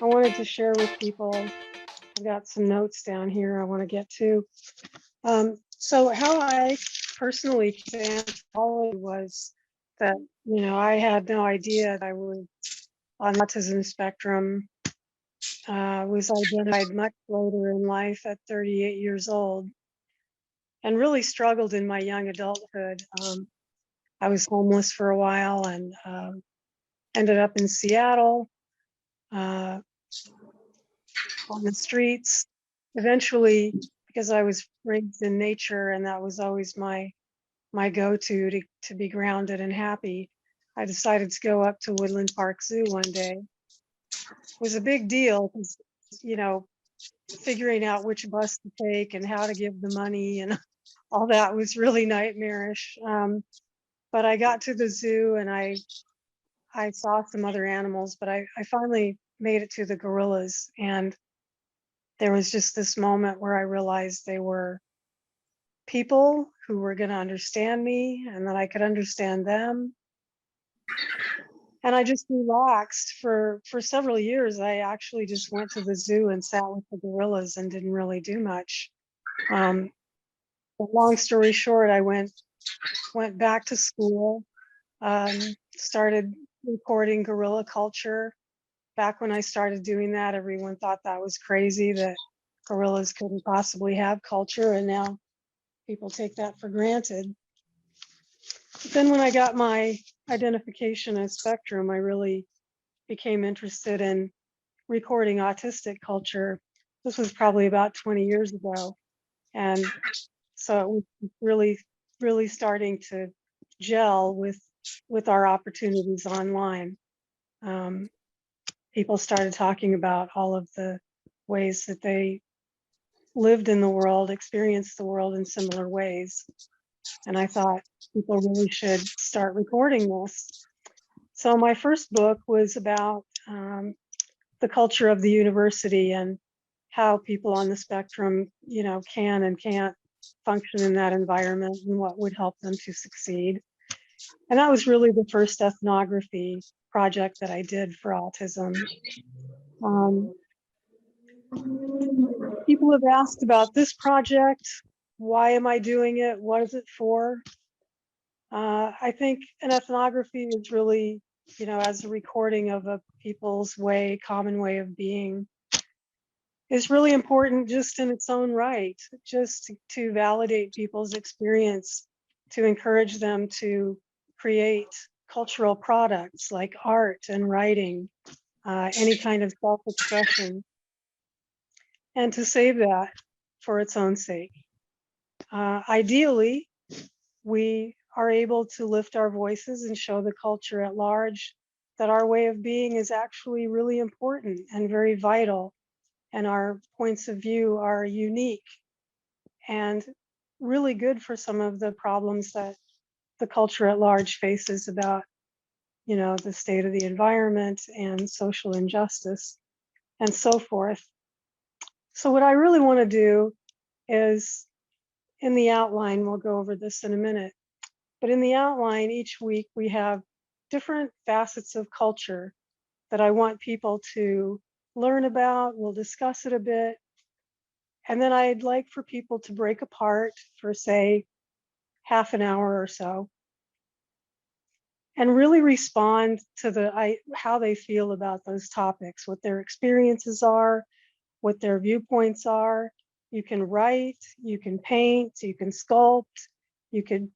wanted to share with people. I've got some notes down here I want to get to. So how I personally came to follow was that, I had no idea that I was on the autism spectrum. Was identified much later in life at 38 years old and really struggled in my young adulthood. I was homeless for a while and ended up in Seattle uh, on the streets. Eventually, because I was raised in nature and that was always my go-to to be grounded and happy, I decided to go up to Woodland Park Zoo one day. It was a big deal because, you know, figuring out which bus to take and how to give the money and all that was really nightmarish. But I got to the zoo and I saw some other animals, but I finally made it to the gorillas. And there was just this moment where I realized they were people who were going to understand me and that I could understand them. And I just relaxed for several years. I actually just went to the zoo and sat with the gorillas and didn't really do much. But long story short, I went back to school, started recording gorilla culture. Back when I started doing that, everyone thought that was crazy, that gorillas couldn't possibly have culture, and now people take that for granted. But then when I got my identification as spectrum, I really became interested in recording autistic culture. This was probably about 20 years ago. And so it was really starting to gel with our opportunities online. People started talking about all of the ways that they lived in the world, experienced the world in similar ways. And I thought people really should start recording this. So my first book was about the culture of the university and how people on the spectrum, can and can't function in that environment and what would help them to succeed. And that was really the first ethnography project that I did for autism. People have asked about this project. Why am I doing it? What is it for? I think an ethnography is really, as a recording of a people's common way of being, is really important just in its own right, just to validate people's experience, to encourage them to create cultural products like art and writing, any kind of self-expression, and to save that for its own sake. Ideally, we are able to lift our voices and show the culture at large that our way of being is actually really important and very vital, and our points of view are unique and really good for some of the problems that the culture at large faces about, the state of the environment and social injustice and so forth. So what I really want to do is, in the outline, we'll go over this in a minute, but in the outline each week we have different facets of culture that I want people to learn about. We'll discuss it a bit. And then I'd like for people to break apart for, say, half an hour or so and really respond to how they feel about those topics, what their experiences are, what their viewpoints are. You can write, you can paint, you can sculpt, you could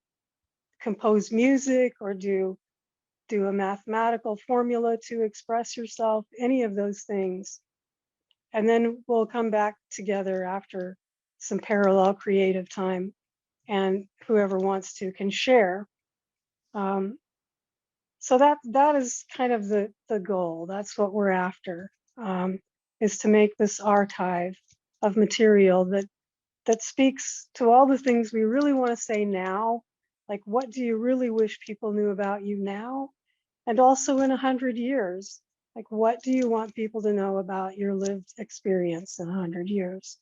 compose music or do a mathematical formula to express yourself, any of those things. And then we'll come back together after some parallel creative time, and whoever wants to can share. So that is kind of the goal. That's what we're after, is to make this archive of material that speaks to all the things we really want to say now, like what do you really wish people knew about you now, and also in 100 years, like what do you want people to know about your lived experience in 100 years.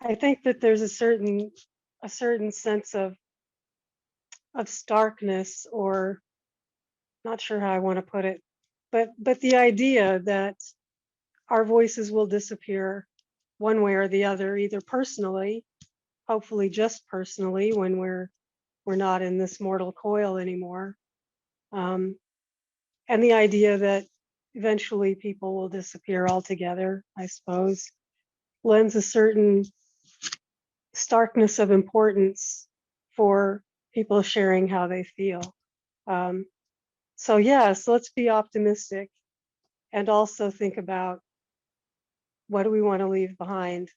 I think that there's a certain sense of starkness, or not sure how I want to put it, but the idea that our voices will disappear one way or the other, either personally, hopefully just personally when we're not in this mortal coil anymore. And the idea that eventually people will disappear altogether, I suppose, lends a certain starkness of importance for people sharing how they feel. So yes, let's be optimistic and also think about what do we want to leave behind,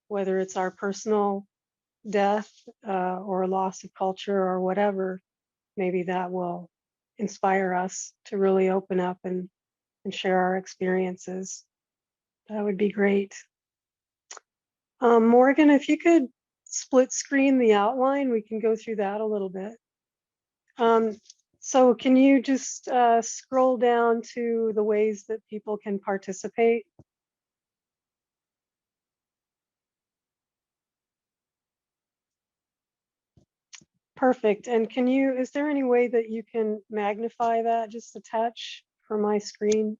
whether it's our personal death or loss of culture or whatever. Maybe that will inspire us to really open up and share our experiences. That would be great. Morgan, if you could split screen the outline, we can go through that a little bit. So can you just scroll down to the ways that people can participate? Perfect. And can you, is there any way that you can magnify that just a touch for my screen?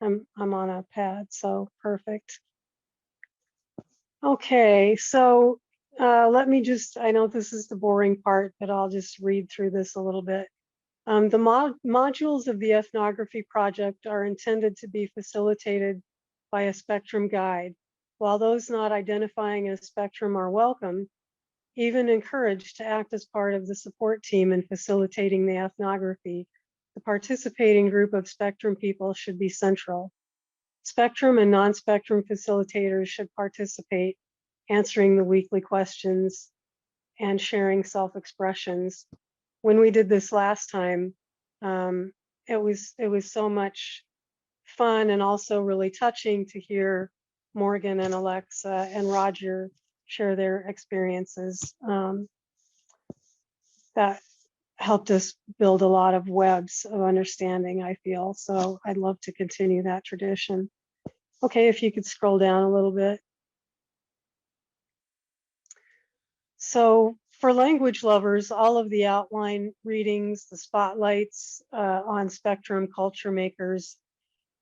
I'm on a pad, so perfect. Okay, so let me just, I know this is the boring part, but I'll just read through this a little bit. The modules of the Ethnography Project are intended to be facilitated by a spectrum guide. While those not identifying a spectrum are welcome, even encouraged to act as part of the support team in facilitating the ethnography, the participating group of spectrum people should be central. Spectrum and non-spectrum facilitators should participate, answering the weekly questions and sharing self-expressions. When we did this last time, it was so much fun and also really touching to hear Morgan and Alexa and Roger share their experiences. That helped us build a lot of webs of understanding, I feel. So I'd love to continue that tradition. Okay, if you could scroll down a little bit. So for language lovers, all of the outline readings, the spotlights on spectrum culture makers,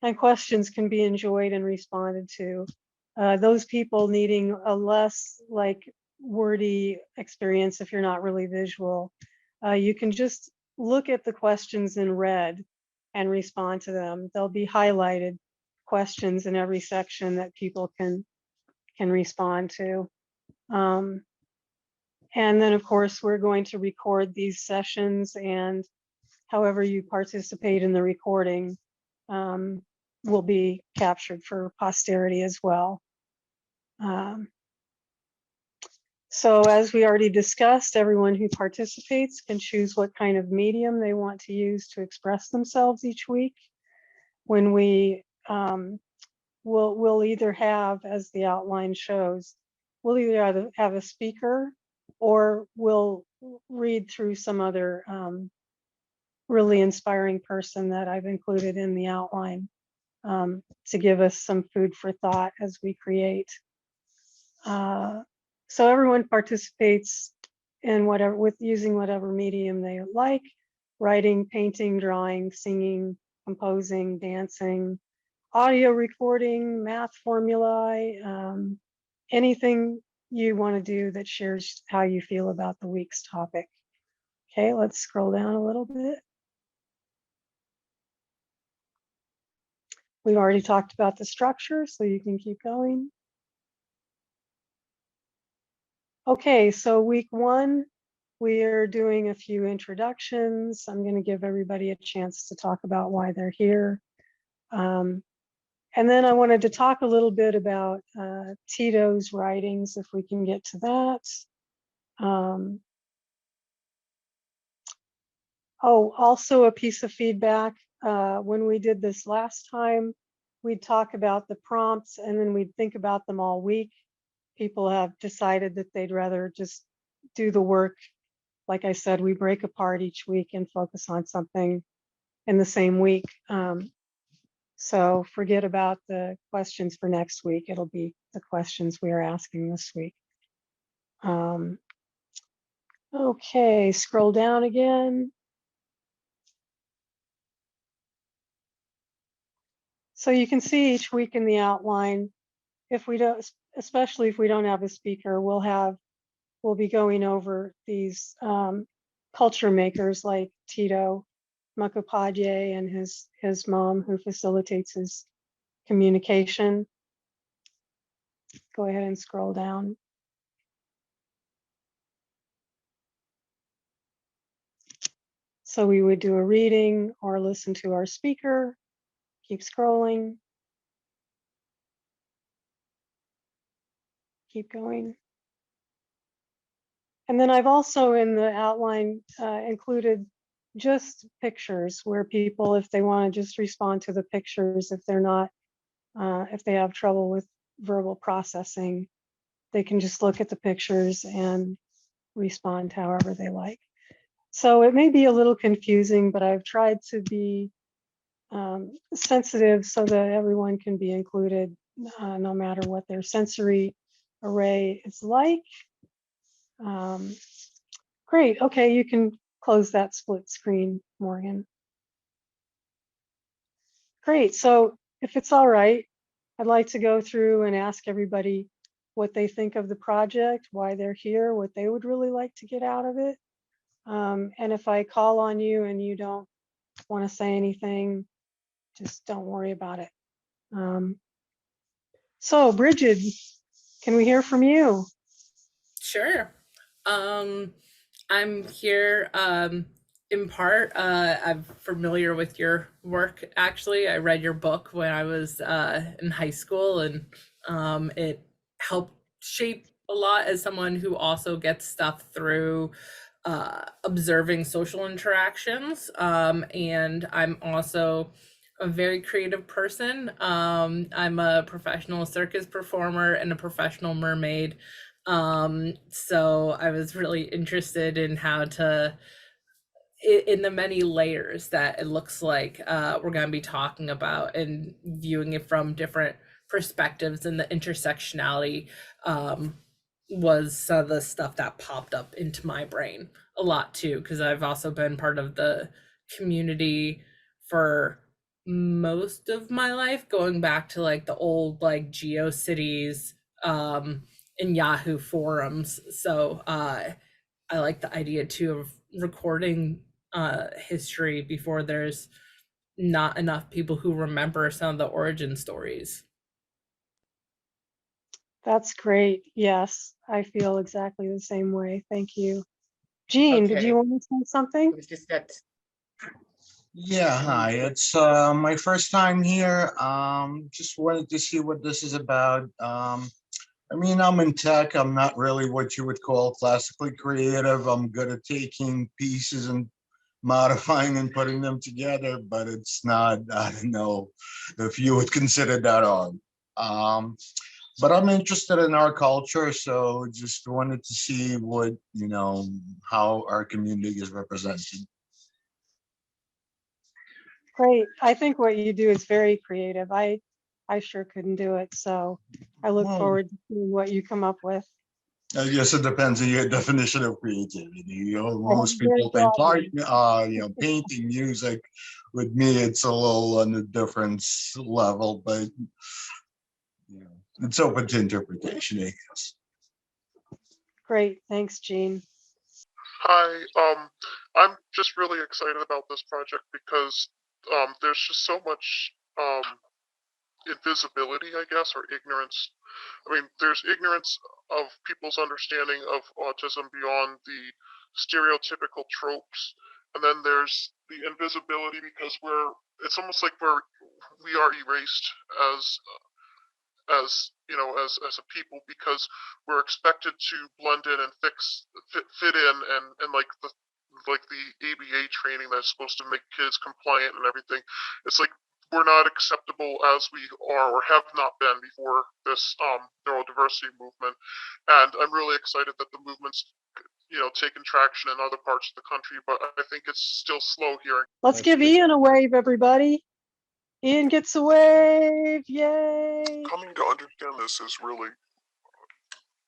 and questions can be enjoyed and responded to. Those people needing a less like wordy experience if you're not really visual, you can just look at the questions in red and respond to them. There'll be highlighted questions in every section that people can respond to. And then of course, we're going to record these sessions, and however you participate in the recording will be captured for posterity as well. So as we already discussed, everyone who participates can choose what kind of medium they want to use to express themselves each week. When we we'll either have, as the outline shows, we'll either have a speaker or we'll read through some other really inspiring person that I've included in the outline to give us some food for thought as we create. So everyone participates in whatever, with using whatever medium they like: writing, painting, drawing, singing, composing, dancing, audio recording, math formulae, anything you want to do that shares how you feel about the week's topic. Okay, let's scroll down a little bit. We've already talked about the structure, so you can keep going. Okay, so week one, we're doing a few introductions. I'm going to give everybody a chance to talk about why they're here. And then I wanted to talk a little bit about Tito's writings, if we can get to that. Oh, also a piece of feedback. When we did this last time, we'd talk about the prompts and then we'd think about them all week. People have decided that they'd rather just do the work. Like I said, we break apart each week and focus on something in the same week. So forget about the questions for next week. It'll be the questions we are asking this week. Okay, scroll down again. So you can see each week in the outline, if we don't, especially if we don't have a speaker, we'll be going over these culture makers like Tito Mukhopadhyay and his mom, who facilitates his communication. Go ahead and scroll down. So we would do a reading or listen to our speaker. Keep scrolling. Keep going. And then I've also in the outline included just pictures where people, if they want to just respond to the pictures, if they're not, if they have trouble with verbal processing, they can just look at the pictures and respond however they like. So it may be a little confusing, but I've tried to be sensitive so that everyone can be included, no matter what their sensory array is like. Great, okay, you can close that split screen, Morgan. Great, so if it's all right, I'd like to go through and ask everybody what they think of the project, why they're here, what they would really like to get out of it. And if I call on you and you don't want to say anything, just don't worry about it. So Bridget, can we hear from you? Sure. I'm here in part. I'm familiar with your work, actually. I read your book when I was in high school, and it helped shape a lot as someone who also gets stuff through observing social interactions. And I'm also a very creative person. I'm a professional circus performer and a professional mermaid. So I was really interested in how to, in the many layers that it looks like we're going to be talking about, and viewing it from different perspectives, and the intersectionality was some of the stuff that popped up into my brain a lot too, because I've also been part of the community for most of my life, going back to like the old like GeoCities in Yahoo forums. So I like the idea too of recording history before there's not enough people who remember some of the origin stories. That's great. Yes, I feel exactly the same way. Thank you. Jean, did you Okay, want to say something? we just got. Yeah, hi. It's my first time here. Just wanted to see what this is about. I mean, I'm in tech. I'm not really what you would call classically creative. I'm good at taking pieces and modifying and putting them together, but it's not, I don't know if you would consider that art. But I'm interested in our culture, so just wanted to see what, how our community is represented. Great. I think what you do is very creative. I sure couldn't do it. So I look Well, forward to seeing what you come up with. I guess it depends on your definition of creativity. Most Very people think broad art, one. painting, music. With me, it's a little on a different level, but it's open to interpretation, I guess. Great. Thanks, Jean. Hi, I'm just really excited about this project because there's just so much invisibility, I guess, or ignorance. I mean, there's ignorance of people's understanding of autism beyond the stereotypical tropes, and then there's the invisibility because it's almost like we are erased as as a people because we're expected to blend in and fit in and like the ABA training that's supposed to make kids compliant and everything. It's like we're not acceptable as we are or have not been before this neurodiversity movement. And I'm really excited that the movement's taken traction in other parts of the country, but I think it's still slow here. Let's give Ian a wave, everybody. Ian gets a wave. Yay. Coming to understand this is really,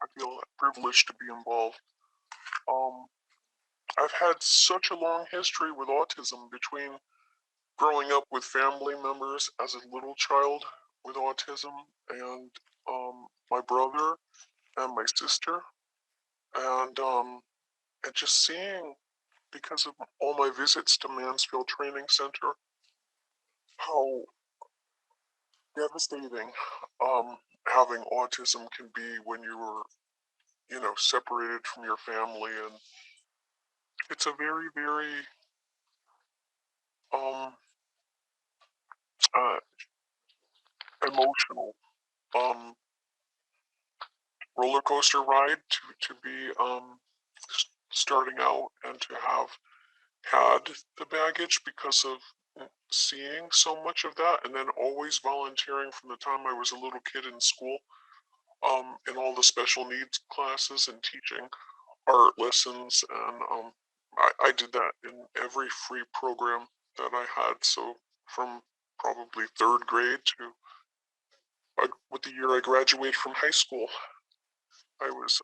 I feel privileged to be involved. I've had such a long history with autism between growing up with family members as a little child with autism, and my brother and my sister, and just seeing, because of all my visits to Mansfield Training Center, how devastating having autism can be when you're, separated from your family, and it's a very, very um uh, emotional um roller coaster ride to be starting out and to have had the baggage because of seeing so much of that, and then always volunteering from the time I was a little kid in school, in all the special needs classes and teaching art lessons, and I did that in every free program that I had. So from probably third grade to with the year I graduated from high school, I was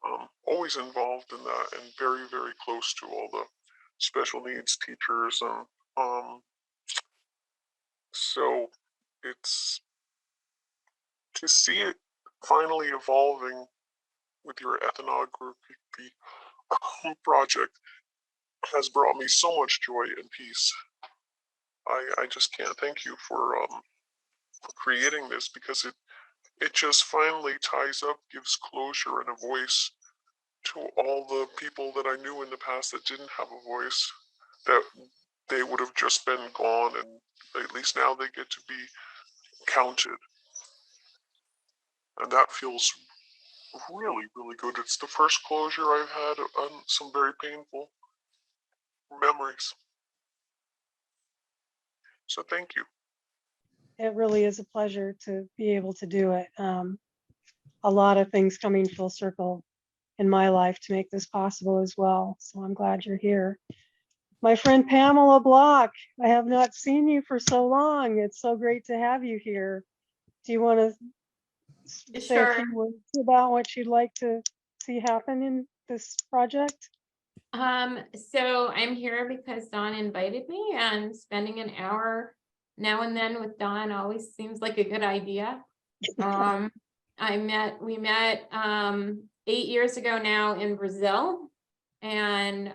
always involved in that and very, very close to all the special needs teachers, and so it's to see it finally evolving with your ethnography project has brought me so much joy and peace. I just can't thank you for creating this, because it just finally ties up, gives closure and a voice to all the people that I knew in the past that didn't have a voice, that they would have just been gone, and at least now they get to be counted. And that feels really, really good. It's the first closure I've had on some very painful memories. So thank you. It really is a pleasure to be able to do it. A lot of things coming full circle in my life to make this possible as well. So I'm glad you're here. My friend Pamela Block, I have not seen you for so long. It's so great to have you here. Do you want to say a few words about what you'd like to see happen in this project? So I'm here because Dawn invited me, and spending an hour now and then with Dawn always seems like a good idea. We met 8 years ago now in Brazil, and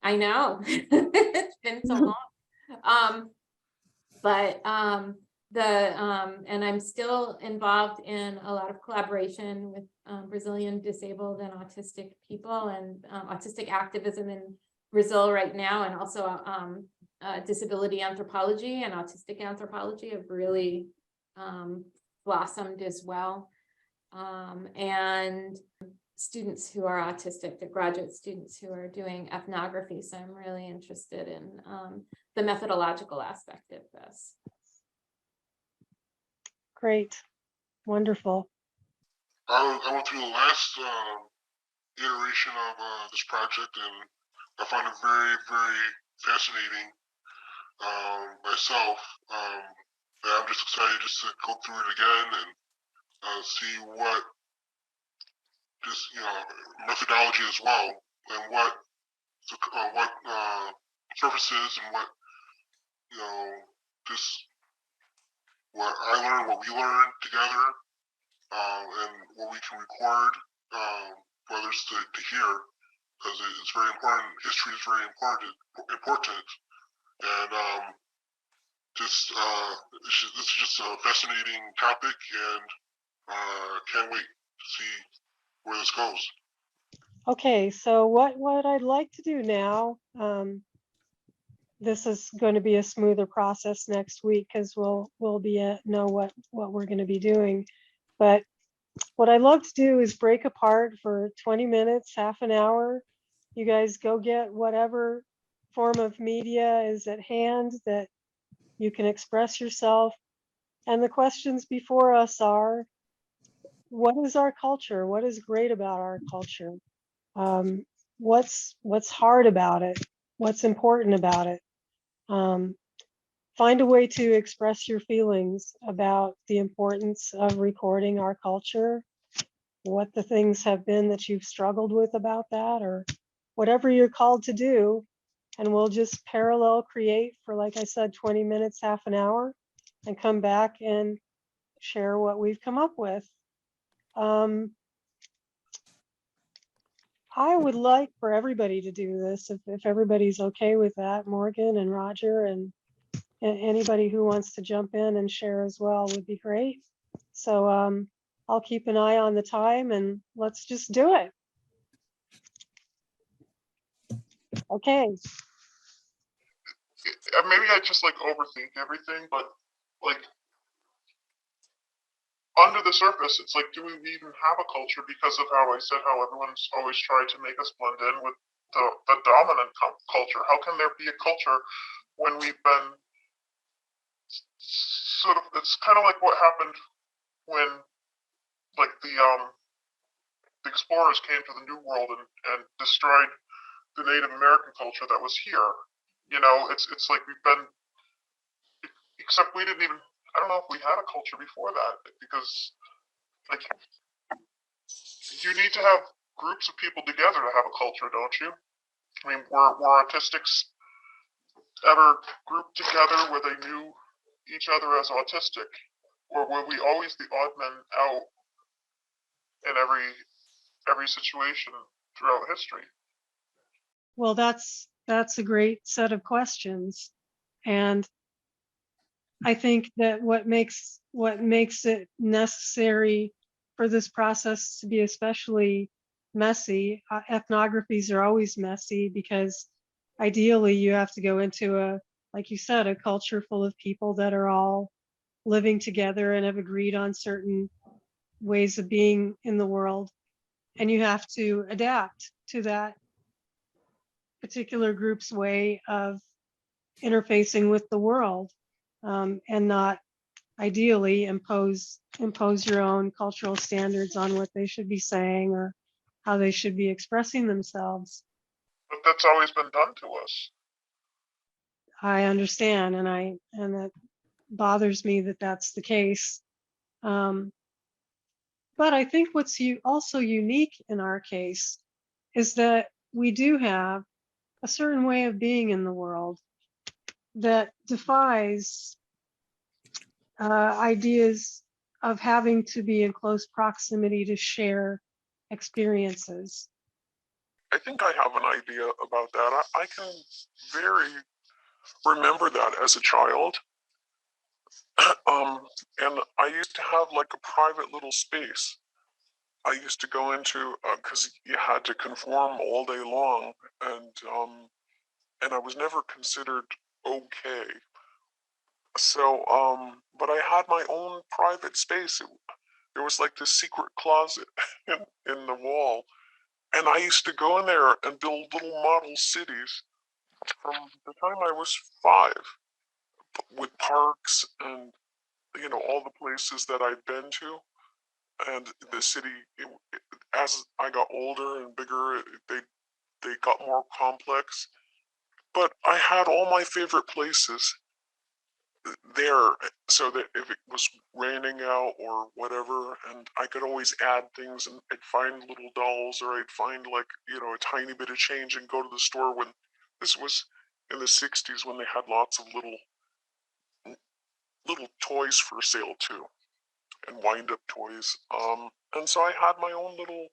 I know it's been so long. And I'm still involved in a lot of collaboration with Brazilian disabled and autistic people, and autistic activism in Brazil right now, and also disability anthropology and autistic anthropology have really blossomed as well. And students who are autistic, the graduate students who are doing ethnography. So I'm really interested in the methodological aspect of this. Great, wonderful. I went through the last iteration of this project, and I found it very, very fascinating myself. And I'm just excited just to go through it again and see what just methodology as well, and what surfaces, and what just what I learned, what we learned together, and what we can record for others to hear, because it's very important. History is very important, and this is just a fascinating topic, and can't wait to see where this goes. Okay, so what I'd like to do now, this is going to be a smoother process next week because we'll know what we're going to be doing. But what I'd love to do is break apart for 20 minutes, half an hour. You guys go get whatever form of media is at hand that you can express yourself. And the questions before us are, what is our culture? What is great about our culture? What's hard about it? What's important about it? Find a way to express your feelings about the importance of recording our culture, what the things have been that you've struggled with about that, or whatever you're called to do. and we'll just parallel create for, like I said, 20 minutes, half an hour, and come back and share what we've come up with. I would like for everybody to do this, if everybody's okay with that. Morgan and Roger and anybody who wants to jump in and share as well would be great. So I'll keep an eye on the time and let's just do it. Okay. Maybe I just like overthink everything, but like under the surface, it's like, do we even have a culture because of how I said how everyone's always tried to make us blend in with the dominant culture? How can there be a culture when we've been sort of, it's kind of like what happened when like the explorers came to the New World and destroyed the Native American culture that was here. You know, it's like we've been, except we didn't even, I don't know if we had a culture before that, because like you need to have groups of people together to have a culture, don't you? I mean, were autistics ever grouped together where they knew each other as autistic, or were we always the odd men out in every situation throughout history? Well, that's a great set of questions. And I think that what makes it necessary for this process to be especially messy, ethnographies are always messy because ideally you have to go into a, like you said, a culture full of people that are all living together and have agreed on certain ways of being in the world. And you have to adapt to that particular group's way of interfacing with the world, and not ideally impose your own cultural standards on what they should be saying or how they should be expressing themselves. But that's always been done to us. I understand, and it bothers me that that's the case. But I think what's also unique in our case is that we do have a certain way of being in the world that defies ideas of having to be in close proximity to share experiences. I think I have an idea about that. I can very remember that as a child. And I used to have like a private little space I used to go into because you had to conform all day long, and I was never considered okay. So, but I had my own private space. There was like this secret closet in the wall, and I used to go in there and build little model cities from the time I was 5, with parks and all the places that I'd been to, and the city. As I got older and bigger, they got more complex. But I had all my favorite places there, so that if it was raining out or whatever, and I could always add things, and I'd find little dolls, or I'd find like a tiny bit of change and go to the store. When this was in the 60s, when they had lots of little toys for sale too, and wind-up toys. And so I had my own little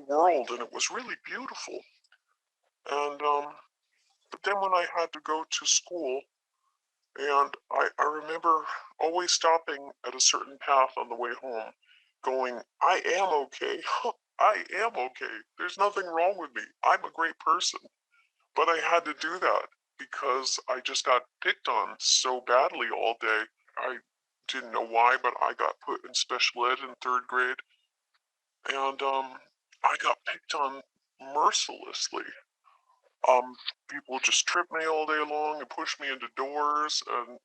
world, and it was really beautiful. And but then when I had to go to school, and I remember always stopping at a certain path on the way home, going, I am okay. I am okay. There's nothing wrong with me. I'm a great person. But I had to do that because I just got picked on so badly all day. I didn't know why, but I got put in special ed in 3rd grade. And I got picked on mercilessly. People just tripped me all day long and pushed me into doors, and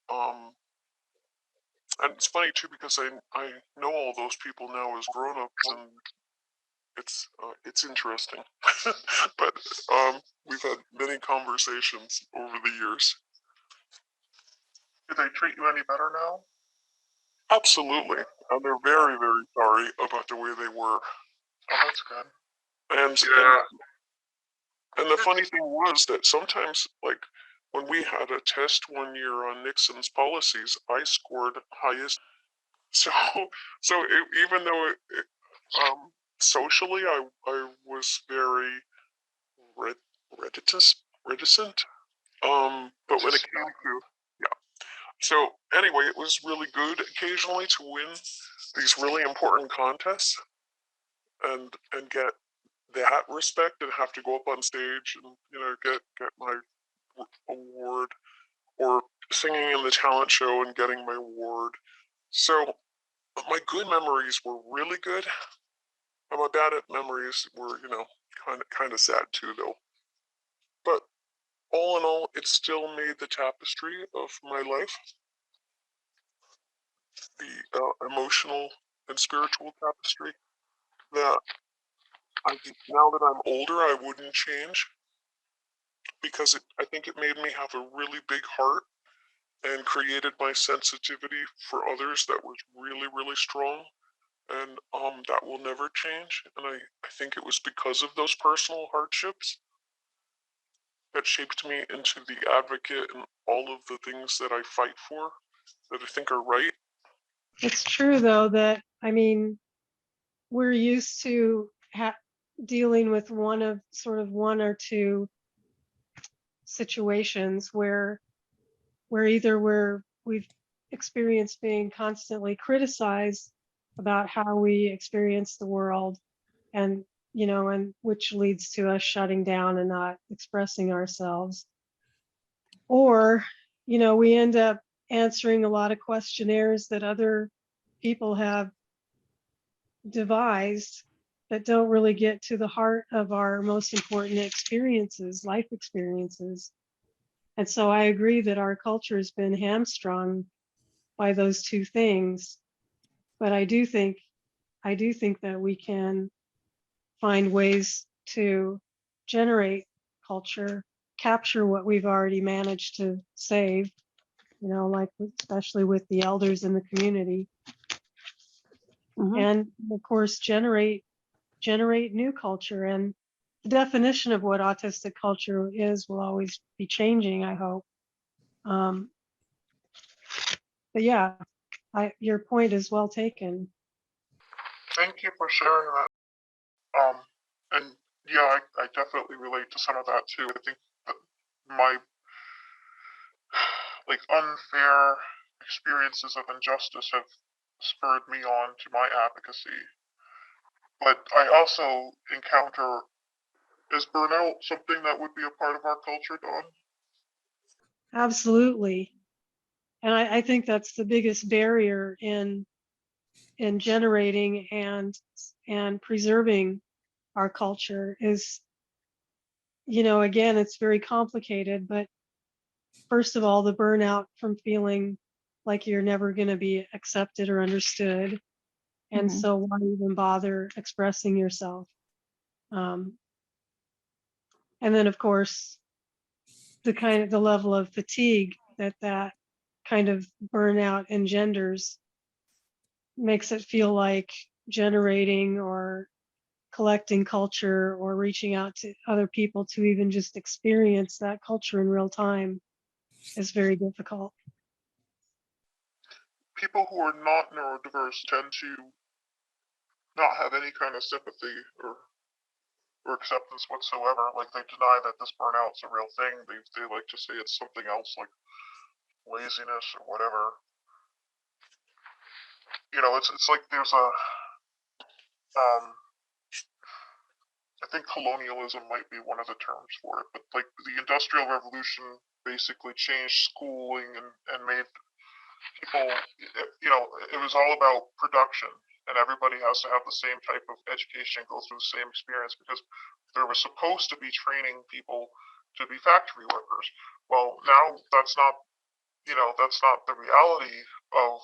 it's funny too because I know all those people now as grown-ups, and it's interesting. But we've had many conversations over the years. Do they treat you any better now? Absolutely, and they're very, very sorry about the way they were. Oh, that's good. And Yeah. And the funny thing was that sometimes, like when we had a test one year on Nixon's policies, I scored highest. So, even though socially I was very ret- reticent, but when it came to, yeah. So anyway, it was really good occasionally to win these really important contests and get that respect and have to go up on stage and get my award, or singing in the talent show and getting my award. So my good memories were really good, and my bad memories were kind of sad too though. But all in all, it still made the tapestry of my life, the emotional and spiritual tapestry that now that I'm older, I wouldn't change, because I think it made me have a really big heart and created my sensitivity for others that was really, really strong. And that will never change. And I think it was because of those personal hardships that shaped me into the advocate and all of the things that I fight for, that I think are right. It's true, though, that, I mean, we're used to dealing with one or two situations where either we've experienced being constantly criticized about how we experience the world, and and which leads to us shutting down and not expressing ourselves, or we end up answering a lot of questionnaires that other people have devised that don't really get to the heart of our most important experiences, life experiences. And so I agree that our culture has been hamstrung by those two things. But I do think that we can find ways to generate culture, capture what we've already managed to save, like especially with the elders in the community, and of course generate new culture. And the definition of what autistic culture is will always be changing, I hope. But yeah, your point is well taken. Thank you for sharing that. And yeah, I definitely relate to some of that too. I think that my unfair experiences of injustice have spurred me on to my advocacy. But I also encounter, is burnout something that would be a part of our culture, Dawn? Absolutely. And I think that's the biggest barrier in generating and preserving our culture is, again, it's very complicated, but first of all, the burnout from feeling like you're never going to be accepted or understood. And so why even bother expressing yourself? And then of course, the level of fatigue that kind of burnout engenders makes it feel like generating or collecting culture or reaching out to other people to even just experience that culture in real time is very difficult. People who are not neurodiverse tend to not have any kind of sympathy or acceptance whatsoever. Like, they deny that this burnout's a real thing. They like to say it's something else, like laziness or whatever. It's like there's a I think colonialism might be one of the terms for it, but like the Industrial Revolution basically changed schooling and made people, it was all about production, and everybody has to have the same type of education, go through the same experience, because there was supposed to be training people to be factory workers. Well, now that's not the reality of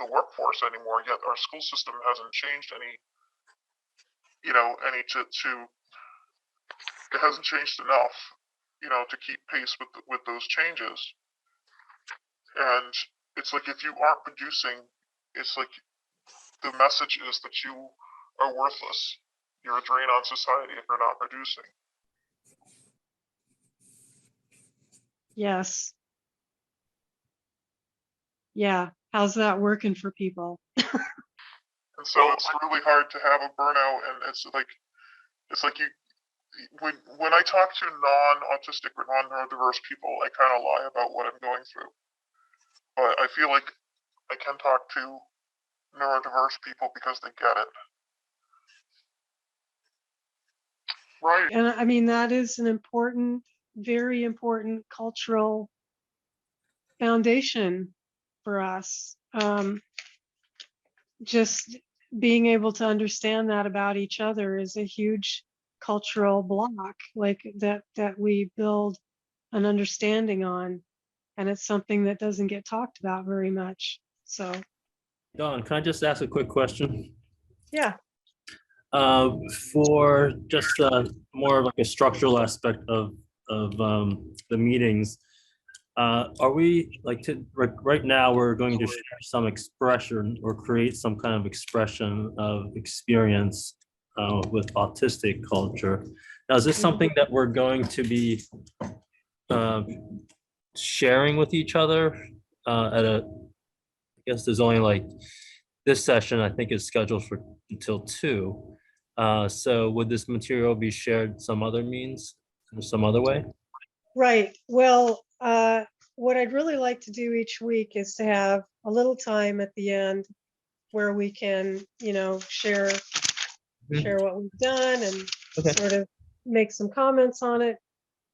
the workforce anymore, yet our school system hasn't changed any it hasn't changed enough, to keep pace with those changes. And it's like, if you aren't producing, it's like the message is that you are worthless. You're a drain on society if you're not producing. Yes. Yeah. How's that working for people? And so it's really hard to have a burnout, and it's like you when I talk to non-autistic or non-neurodiverse people, I kind of lie about what I'm going through. But I feel like I can talk to neurodiverse people because they get it. Right. And I mean, that is an important, very important cultural foundation for us. Just being able to understand that about each other is a huge cultural block, like that we build an understanding on, and it's something that doesn't get talked about very much. So Don, can I just ask a quick question? yeah. For just more of like a structural aspect of the meetings, are we like right now we're going to share some expression or create some kind of expression of experience with autistic culture. Now, is this something that we're going to be sharing with each other at a, I guess there's only like this session I think is scheduled for until 2. So would this material be shared some other means or some other way? Right. Well, what I'd really like to do each week is to have a little time at the end where we can, share what we've done and sort of make some comments on it.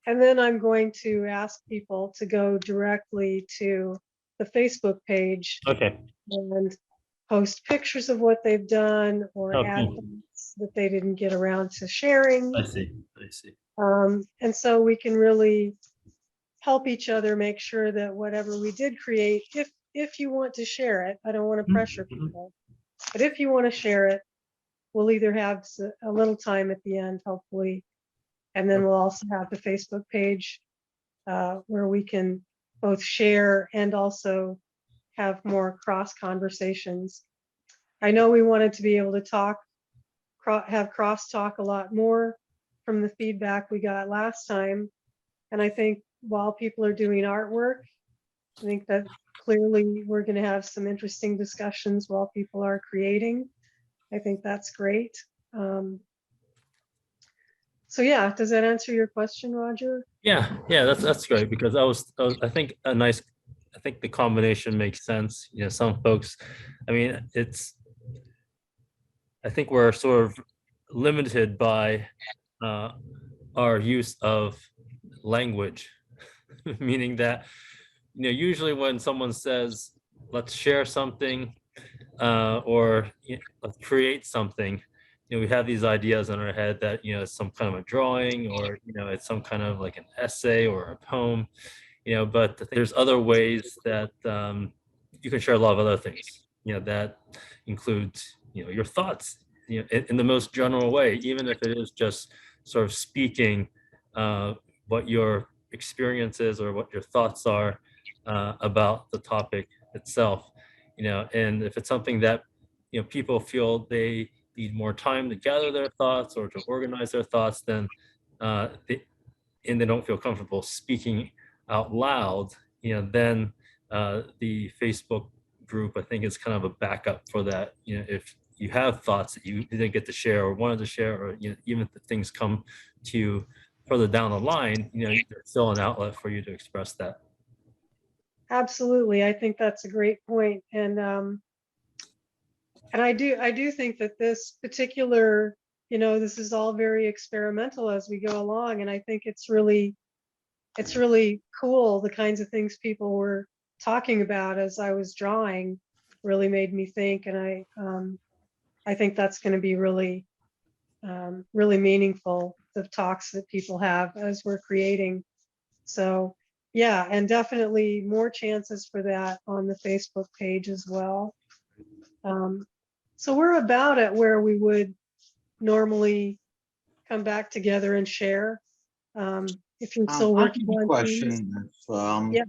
And then I'm going to ask people to go directly to the Facebook page and post pictures of what they've done or add things that they didn't get around to sharing. I see. And so we can really help each other make sure that whatever we did create, if you want to share it, I don't want to pressure people, but if you want to share it, we'll either have a little time at the end, hopefully, and then we'll also have the Facebook page where we can both share and also have more cross conversations. I know we wanted to be able to have crosstalk a lot more from the feedback we got last time. And I think while people are doing artwork, I think that clearly we're going to have some interesting discussions while people are creating. I think that's great. So yeah, does that answer your question, Roger? Yeah, that's great, because I think I think the combination makes sense. Some folks, I mean, I think we're sort of limited by our use of language, meaning that, usually when someone says, let's share something or let's create something, we have these ideas in our head that, it's some kind of a drawing or, it's some kind of like an essay or a poem, but there's other ways that you can share a lot of other things, that includes, your thoughts, in the most general way, even if it is just sort of speaking what your experience is or what your thoughts are about the topic itself, and if it's something that, people feel they need more time to gather their thoughts or to organize their thoughts, then they don't feel comfortable speaking out loud, then the Facebook group, I think, is kind of a backup for that. If you have thoughts that you didn't get to share or wanted to share, or even if things come to you further down the line, there's still an outlet for you to express that. Absolutely, I think that's a great point, and I do think that this particular, this is all very experimental as we go along, and I think it's really cool. The kinds of things people were talking about as I was drawing really made me think, and I think that's going to be really meaningful, the talks that people have as we're creating. So yeah, and definitely more chances for that on the Facebook page as well. So we're about at where we would normally come back together and share. If you're still working on question. Yeah.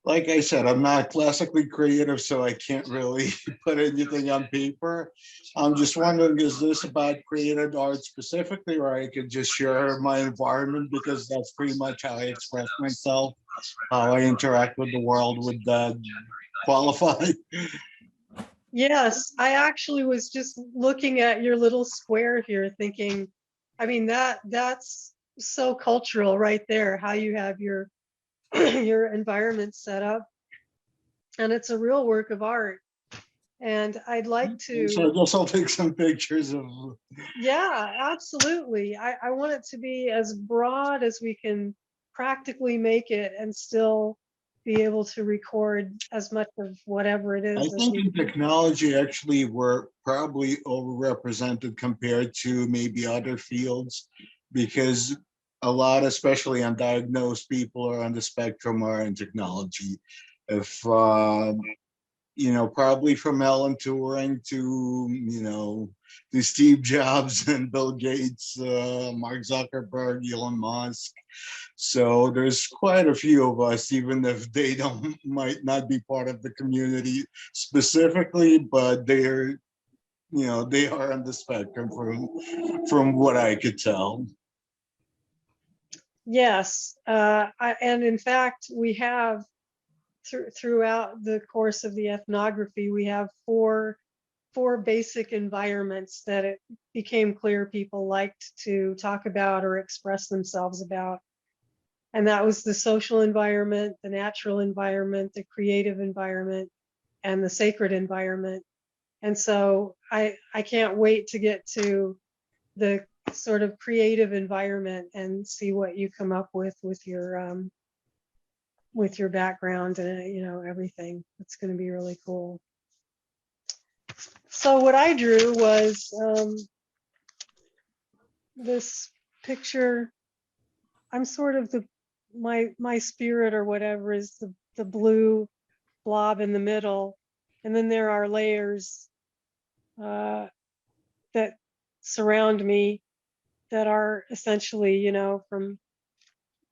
Like I said, I'm not classically creative, so I can't really put anything on paper. I'm just wondering, is this about creative art specifically, or I could just share my environment, because that's pretty much how I express myself how I interact with the world would qualify. Yes, I actually was just looking at your little square here thinking, I mean, that's so cultural right there, how you have your your environment set up. And it's a real work of art. And I'd like So I to, guess I'll take some pictures of. yeah, absolutely. I want it to be as broad as we can practically make it and still be able to record as much of whatever it I is as think we in technology, actually, we're probably overrepresented compared to maybe other fields, because a lot, especially undiagnosed people or on the spectrum, are in technology. If probably from Alan Turing to to Steve Jobs and Bill Gates, Mark Zuckerberg, Elon Musk. So there's quite a few of us, even if they might not be part of the community specifically, but they are on the spectrum from what I could tell. Yes, and in fact, we have throughout the course of the ethnography, we have four basic environments that it became clear people liked to talk about or express themselves about. And that was the social environment, the natural environment, the creative environment, and the sacred environment. And so I can't wait to get to the sort of creative environment and see what you come up with your background and everything. It's going to be really cool. So what I drew was this picture. I'm sort of my spirit or whatever is the blue blob in the middle, and then there are layers that surround me that are essentially, from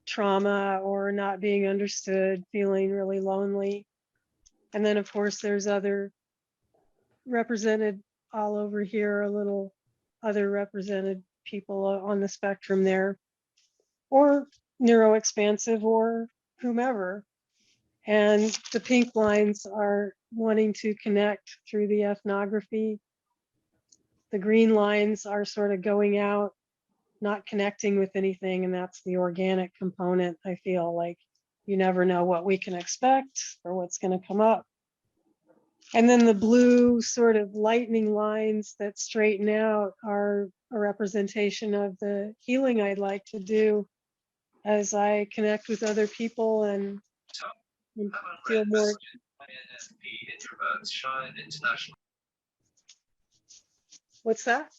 trauma or not being understood, feeling really lonely. And then of course there's other represented all over here, a little other represented people on the spectrum there, or neuroexpansive or whomever. And the pink lines are wanting to connect through the ethnography. The green lines are sort of going out, not connecting with anything, and that's the organic component. I feel like you never know what we can expect or what's going to come up. And then the blue sort of lightning lines that straighten out are a representation of the healing I'd like to do as I connect with other people and feel more. What's that?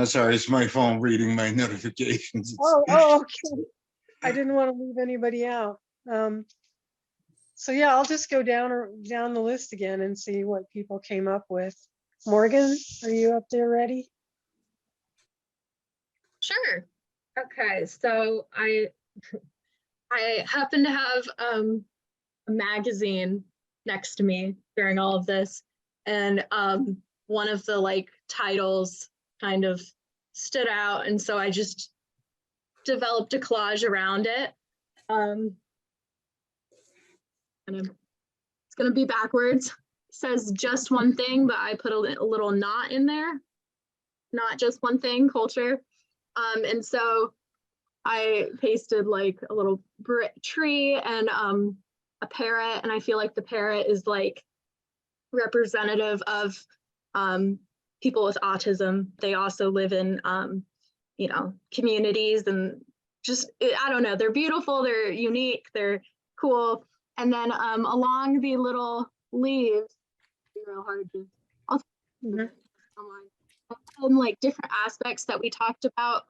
Sorry, it's my phone reading my notifications. Oh, okay. I didn't want to leave anybody out. So yeah, I'll just go down the list again and see what people came up with. Morgan, are you up there ready? Sure. Okay, so I happen to have a magazine next to me during all of this, and one of the titles kind of stood out, and so I just developed a collage around it. And it's gonna be backwards. It says just one thing, but I put a little not in there. Not just one thing, culture. And so I pasted a little tree and a parrot, and I feel like the parrot is representative of people with autism. They also live in communities, and just I don't know, they're beautiful, they're unique, they're cool. And then along the little leaves, real hard to online. And different aspects that we talked about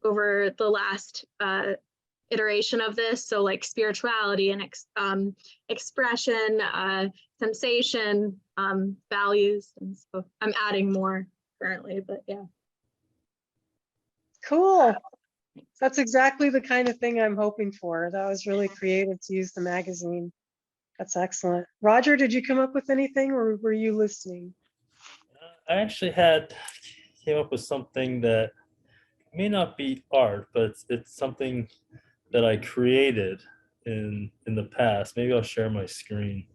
over the last iteration of this. So spirituality and expression, sensation, values. And so I'm adding more currently, but yeah. Cool. That's exactly the kind of thing I'm hoping for. That was really creative to use the magazine. That's excellent. Roger, did you come up with anything or were you listening? I actually came up with something that may not be art, but it's something that I created in the past. Maybe I'll share my screen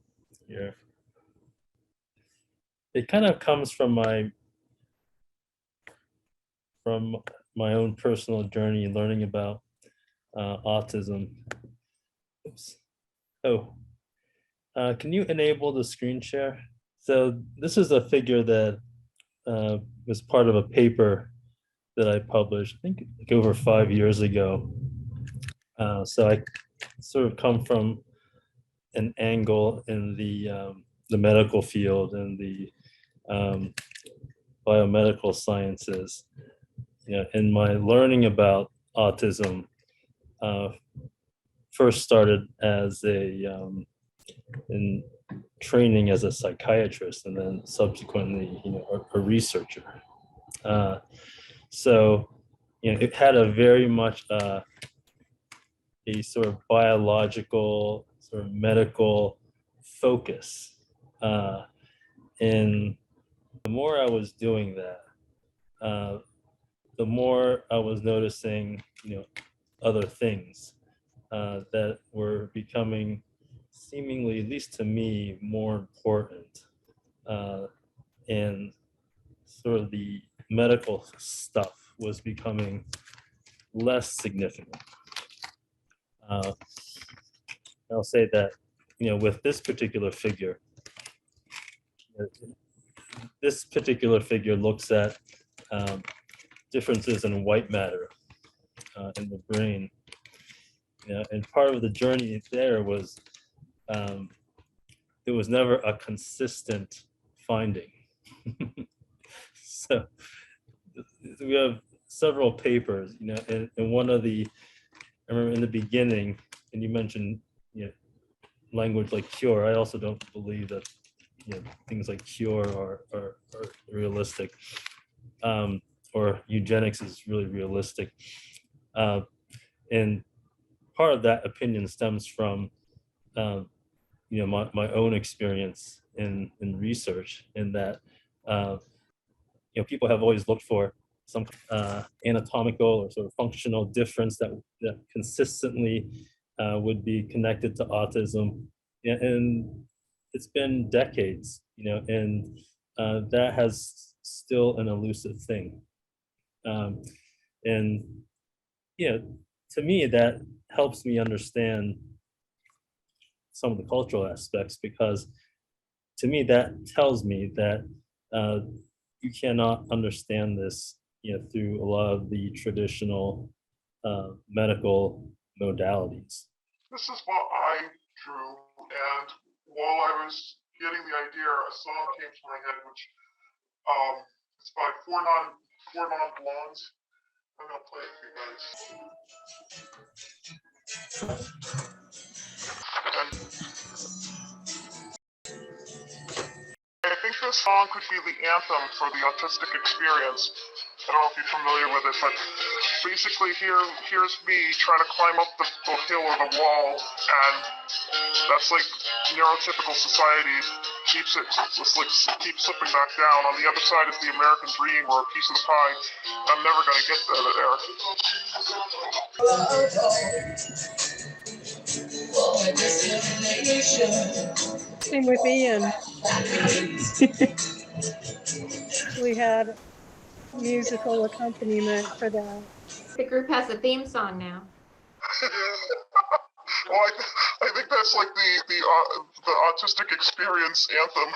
here. It kind of comes from my own personal journey learning about autism. Oops. Oh, can you enable the screen share? So this is a figure that was part of a paper that I published, I think like over 5 years ago. So I sort of come from an angle in the medical field and the biomedical sciences. And my learning about autism first started as in training as a psychiatrist, and then subsequently, a researcher. So, it had a very much a sort of biological, sort of medical focus. And the more I was doing that, the more I was noticing, other things that were becoming seemingly, at least to me, more important. And sort of the medical stuff was becoming less significant. I'll say that, with this particular figure, looks at differences in white matter in the brain. And part of the journey there was there was never a consistent finding. So we have several papers, and one of the, I remember in the beginning, and you mentioned, language like cure. I also don't believe that, things like cure are realistic, or eugenics is really realistic. And part of that opinion stems from, my own experience in research, in that, people have always looked for some anatomical or sort of functional difference that consistently would be connected to autism. And it's been decades, and that has still an elusive thing. And, to me, that helps me understand some of the cultural aspects, because to me, that tells me that you cannot understand this, through a lot of the traditional medical modalities. This is what I drew, and while I was getting the idea, a song came to my head, which it's by Four Non-Blondes. I'm gonna play it for you guys. And I think this song could be the anthem for the autistic experience. I don't know if you're familiar with it, but basically here's me trying to climb up the hill or the wall, and that's like neurotypical society keeps slipping back down. On the other side is the American dream, or a piece of the pie. I'm never gonna get there. Same with Ian. We had musical accompaniment for that. The group has a theme song now. Well, I think that's like the autistic experience anthem.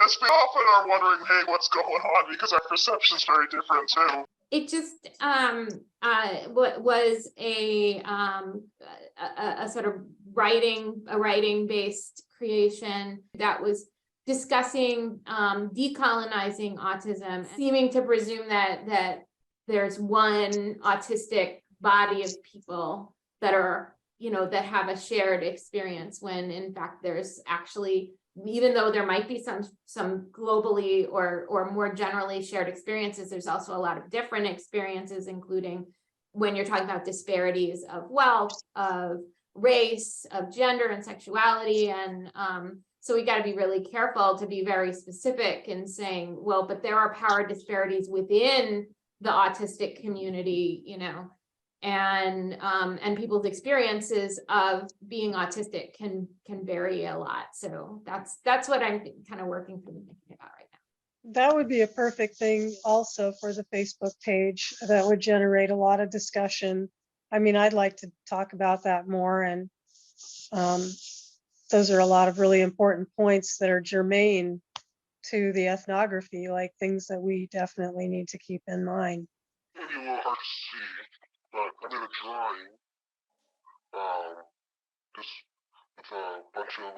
As we often are wondering, hey, what's going on? Because our perception's very different too. It just was a sort of writing based creation that was discussing decolonizing autism, seeming to presume that there's one autistic body of people that are, that have a shared experience, when in fact there's actually, even though there might be some globally or more generally shared experiences, there's also a lot of different experiences, including when you're talking about disparities of wealth, of race, of gender and sexuality. And so we got to be really careful to be very specific in saying, well, but there are power disparities within the autistic community, and people's experiences of being autistic can vary a lot. So that's what I'm kind of working through and thinking about right now. That would be a perfect thing also for the Facebook page. That would generate a lot of discussion. I mean, I'd like to talk about that more, and those are a lot of really important points that are germane to the ethnography, like things that we definitely need to keep in mind. Maybe a little hard to see, but I did a drawing, just with a bunch of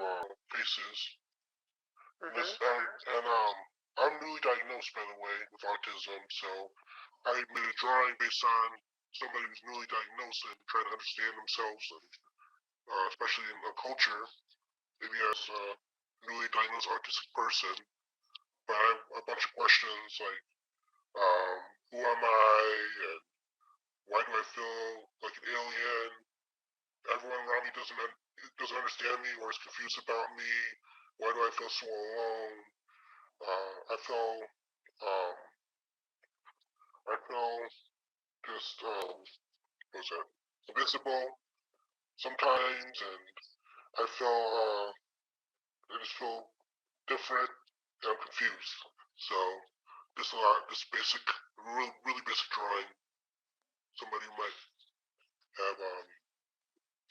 faces. And I'm newly diagnosed, by the way, with autism, so I made a drawing based on somebody who's newly diagnosed and trying to understand themselves, and especially in a culture, maybe as a newly diagnosed autistic person. But I have a bunch of questions like, who am I, and why do I feel like an alien? Everyone around me doesn't understand me or is confused about me. Why do I feel so alone? I feel just what's that? Invisible sometimes, and I just feel different, and I'm confused. So this basic, really basic drawing. Somebody might have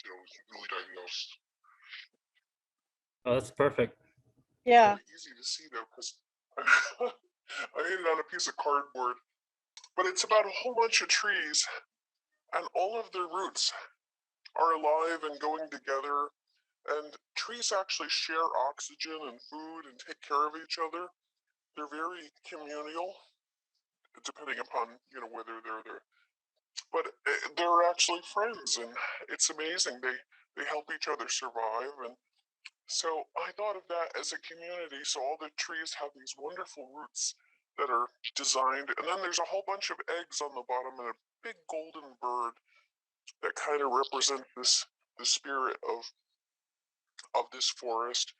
newly diagnosed. Oh, that's perfect. Yeah, Easy to see though, because I made it on a piece of cardboard, but it's about a whole bunch of trees, and all of their roots are alive and going together. And trees actually share oxygen and food and take care of each other. They're very communal, depending upon whether they're there. But they're actually friends, and it's amazing. They help each other survive, and so I thought of that as a community. So all the trees have these wonderful roots that are designed, and then there's a whole bunch of eggs on the bottom and a big golden bird that kind of represent the spirit of this forest.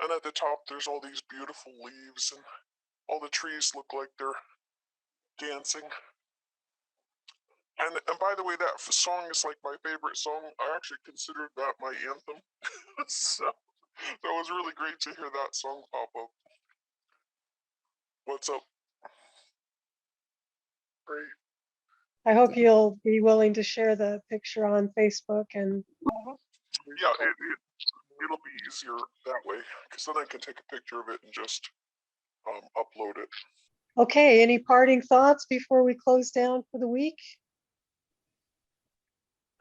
And at the top there's all these beautiful leaves, and all the trees look like they're dancing. And by the way, that song is like my favorite song. I actually considered that my anthem. So that was really great to hear that song pop up. What's up? Great. I hope you'll be willing to share the picture on Facebook. And Yeah, it'll be easier that way, because then I can take a picture of it and just upload it. okay, any parting thoughts before we close down for the week?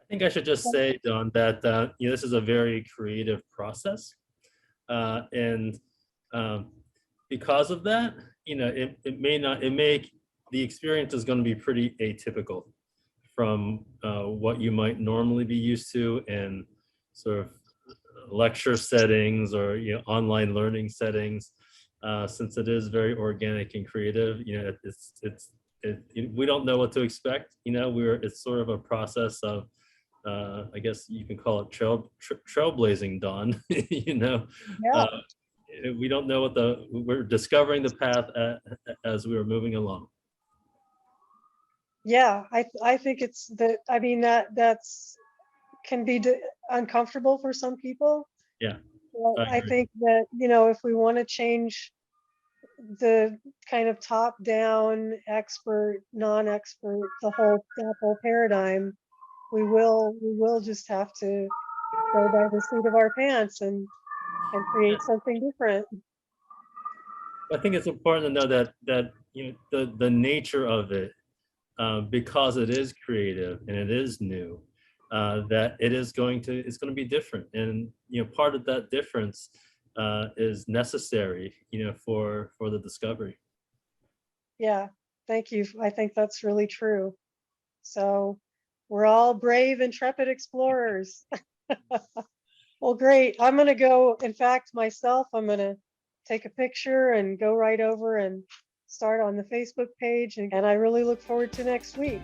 I think I should just say, Don, that this is a very creative process, and because of that, the experience is going to be pretty atypical from what you might normally be used to in sort of lecture settings or online learning settings. Since it is very organic and creative, we don't know what to expect. It's sort of a process of, I guess you can call it trailblazing, Dawn. Yeah. We don't know we're discovering the path as we are moving along. Yeah, I think it's that. I mean, that's can be uncomfortable for some people. Yeah. Well, I think that, if we want to change the kind of top-down, expert, non-expert, the whole paradigm, we will just have to go by the seat of our pants and create something different. I think it's important to know that the nature of it, because it is creative and it is new, that it's going to be different, and part of that difference is necessary for the discovery. Yeah, thank you. I think that's really true. So we're all brave, intrepid explorers. Well, great. I'm going to go, in fact, myself, I'm going to take a picture and go right over and start on the Facebook page. And I really look forward to next week.